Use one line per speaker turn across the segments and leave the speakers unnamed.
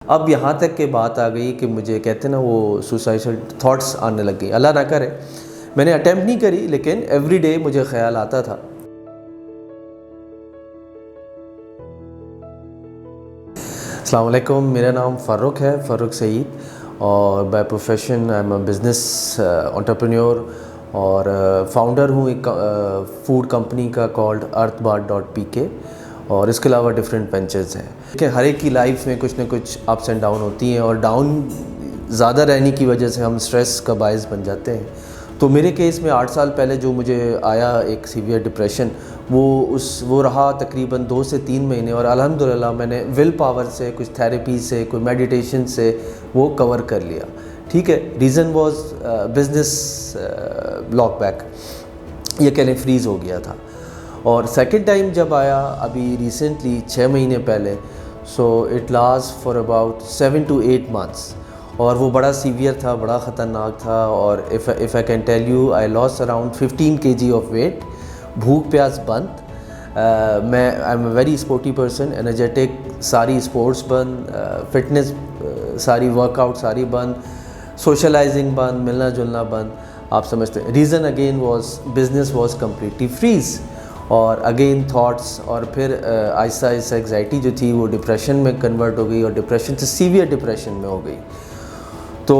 अब यहाँ तक के बात आ गई कि मुझे कहते हैं ना वो सुसाइडल थॉट्स आने लग गई। अल्लाह ना करे, मैंने अटेम्प्ट नहीं करी, लेकिन एवरी डे मुझे ख्याल आता था। अस्सलाम वालेकुम, मेरा नाम फ़ारूक है, फ़ारूक सईद, और by profession I am a business entrepreneur और फाउंडर हूँ एक फूड कंपनी का कॉल्ड earthbart.pk, और इसके अलावा डिफरेंट वेंचर्स हैं कि हर एक की लाइफ में कुछ ना कुछ अप्स एंड डाउन होती हैं, और डाउन ज़्यादा रहने की वजह से हम स्ट्रेस का बायस बन जाते हैं। तो मेरे केस में 8 साल पहले जो मुझे आया एक सीवियर डिप्रेशन, वो रहा तकरीबन 2 से 3 महीने, और अल्हम्दुलिल्लाह मैंने विल पावर से, कुछ थेरेपी से, कोई मेडिटेशन से वो कवर कर लिया। ठीक है, reason was business block back, ये कह लें फ्रीज़ हो गया था। और सेकंड टाइम जब आया अभी रिसेंटली 6 महीने पहले, so it last for about 7 to 8 months, और वो बड़ा सीवियर था, बड़ा ख़तरनाक था। और if I can tell you, I lost around 15 kg of weight, भूख प्यास बंद। मैं I am a very sporty person, energetic, सारी स्पोर्ट्स बंद, फिटनेस सारी वर्कआउट सारी बंद, सोशलाइजिंग बंद, मिलना जुलना बंद। आप समझते हैं reason again was business was completely freeze, और अगेन थॉट्स, और फिर आहिस्ता आहिस्ता एग्जाइटी जो थी वो डिप्रेशन में कन्वर्ट हो गई, और डिप्रेशन से सीवियर डिप्रेशन में हो गई। तो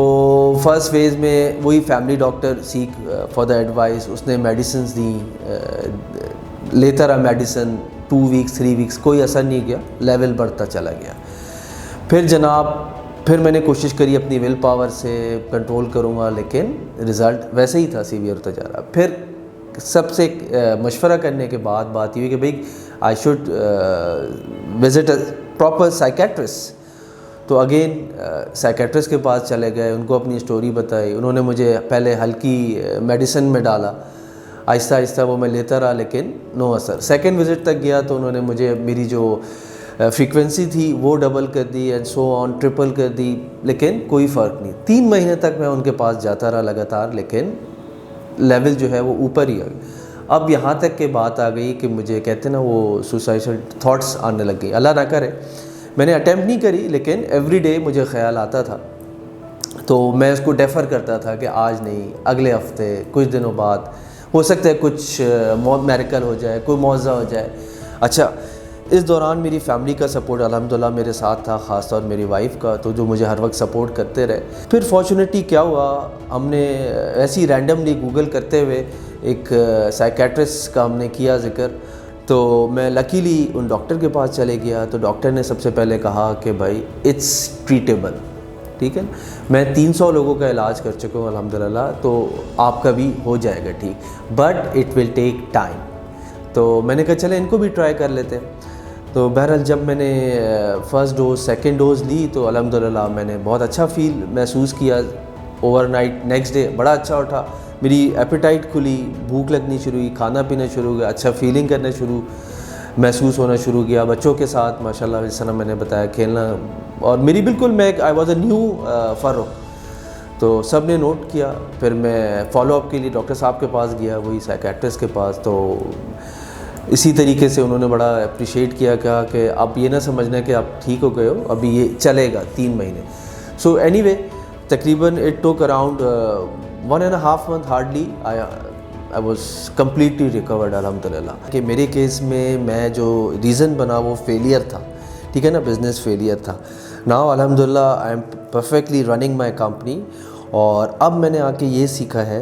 फर्स्ट फेज़ में वही family doctor seek for the advice, उसने मेडिसिन दी, लेता रहा मेडिसिन 2 weeks 3 weeks, कोई असर नहीं किया, लेवल बढ़ता चला गया। फिर जनाब फिर मैंने कोशिश करी अपनी विल पावर से कंट्रोल करूँगा, लेकिन रिज़ल्ट वैसे ही था, सीवियर होता जा रहा। फिर सबसे मशवरा करने के बाद बात ये हुई कि भाई I should visit a proper psychiatrist. तो अगेन साइकेट्रिस्ट के पास चले गए, उनको अपनी स्टोरी बताई, उन्होंने मुझे पहले हल्की मेडिसिन में डाला, आहिस्ता आहिस्ता वो मैं लेता रहा, लेकिन नो असर। सेकंड विज़िट तक गया तो उन्होंने मुझे मेरी जो फ्रीक्वेंसी थी वो डबल कर दी, एंड सो ऑन, ट्रिपल कर दी, लेकिन कोई फ़र्क नहीं। 3 महीने तक मैं उनके पास जाता रहा लगातार, लेकिन लेवल जो है वो ऊपर ही आ गई। अब यहाँ तक के बात आ गई कि मुझे कहते हैं ना वो सुसाइडल थॉट्स आने लग गई। अल्लाह ना करे, मैंने अटेम्प्ट नहीं करी, लेकिन एवरी डे मुझे ख्याल आता था। तो मैं उसको डेफ़र करता था कि आज नहीं, अगले हफ्ते, कुछ दिनों बाद, हो सकता है कुछ मेरिकल हो जाए, कोई मौज़ा हो जाए। अच्छा, इस दौरान मेरी फैमिली का सपोर्ट अल्हम्दुलिल्लाह मेरे साथ था, ख़ास तौर मेरी वाइफ़ का, तो जो मुझे हर वक्त सपोर्ट करते रहे। फिर फॉर्चुनेटली क्या हुआ, हमने ऐसी रैंडमली गूगल करते हुए एक साइकेट्रिस्ट का हमने किया ज़िक्र, तो मैं लकीली उन डॉक्टर के पास चले गया। तो डॉक्टर ने सबसे पहले कहा कि भाई इट्स ट्रीटेबल, ठीक है। मैं 300 लोगों का इलाज कर चुका हूँ अल्हम्दुलिल्लाह, तो आपका भी हो जाएगा ठीक, but it will take time. तो मैंने कहा चले इनको भी ट्राई कर लेते हैं। तो बहरहाल जब मैंने फ़र्स्ट डोज़ सेकंड डोज़ ली तो अल्हम्दुलिल्लाह मैंने बहुत अच्छा फ़ील महसूस किया। ओवरनाइट नेक्स्ट डे बड़ा अच्छा उठा, मेरी एपेटाइट खुली, भूख लगनी शुरू हुई, खाना पीना शुरू हो गया, अच्छा फीलिंग करना शुरू महसूस होना शुरू किया। बच्चों के साथ माशाल्लाह जिस तरह मैंने बताया खेलना, और मेरी बिल्कुल मैं I was a new Farooq, तो सब ने नोट किया। फिर मैं फॉलोअप के लिए डॉक्टर साहब के पास गया, वही साइकेट्रिस्ट के पास। तो इसी तरीके से उन्होंने बड़ा अप्रिशिएट किया, कहा कि आप ये ना समझना कि आप ठीक हो गए हो, अभी ये चलेगा 3 महीने। सो एनीवे तकरीबन it took around 1.5 month hardly I was completely recovered अल्हम्दुलिल्लाह। कि मेरे केस में मैं जो रीज़न बना वो फेलियर था, ठीक है ना, बिज़नेस फेलियर था। नाउ अल्हम्दुलिल्लाह I am perfectly running my company, और अब मैंने आके ये सीखा है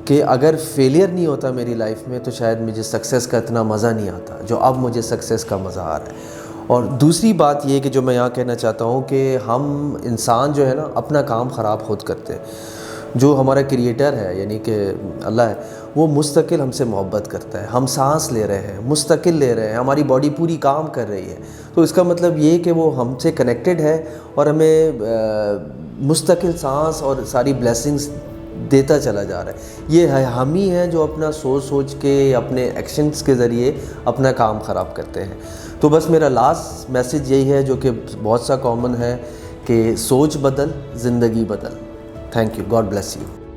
कि अगर फेलियर नहीं होता मेरी लाइफ में तो शायद मुझे सक्सेस का इतना मज़ा नहीं आता जो अब मुझे सक्सेस का मज़ा आ रहा है। और दूसरी बात ये कि जो मैं यहाँ कहना चाहता हूँ कि हम इंसान जो है ना अपना काम ख़राब खुद करते हैं। जो हमारा क्रिएटर है यानी कि अल्लाह है, वो मुस्तकिल हमसे मोहब्बत करता है। हम सांस ले रहे हैं, मुस्तकिल ले रहे हैं, हमारी बॉडी पूरी काम कर रही है, तो इसका मतलब ये कि वो हमसे कनेक्टेड है और हमें मुस्तकिल सांस और सारी ब्लेसिंग्स देता चला जा रहा है। ये है हम ही हैं जो अपना सोच सोच के अपने एक्शंस के ज़रिए अपना काम ख़राब करते हैं। तो बस मेरा लास्ट मैसेज यही है जो कि बहुत सा कॉमन है कि सोच बदल, ज़िंदगी बदल। Thank you, God bless you.